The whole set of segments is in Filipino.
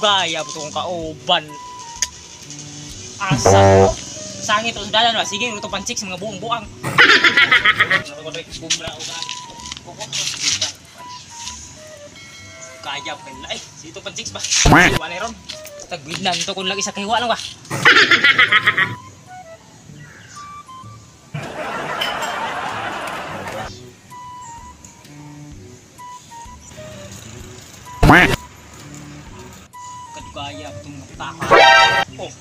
Gaya betul kong kauban. Asa ko? Sangit terus dalan lah. Sige, untuk pancik sa mga buang-buang. Gaya pa nila. Eh, sito pancik ba? Wala ron. Tagbinan to kung lagi sa kahiwa lang ba? Kadugaya itong mataka. Oh.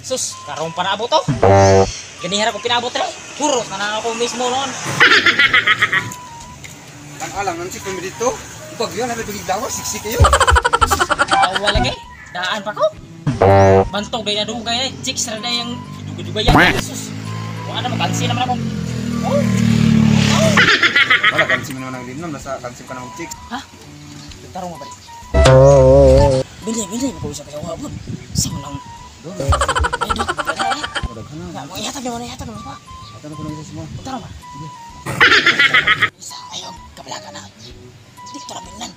Sus, karong pa naabot to. Ganihara ko pinabot rin. Hurot na ako mismo noon. Ang alam, nang sikong dito. Ipag yun, namin bigig dawa, siksik kayo. Awa lagi. Daan pa ko. Bantog day na dugay na. Chicks na yung dugay-dugay yan. Sus. Kung ano, makansi naman ako. Oh. Wala, kansim naman ang linom. Nasa kansim ka ng chicks. Ha? Tarong mo ba rin? Bili, mag-uusap ka sa wabon. Saan lang? Doon. Wala ka na. Ihatag mo. Atan ako ng isa mo. Tarong ba? Isa, ayaw, kabalaga na. Dito na binan.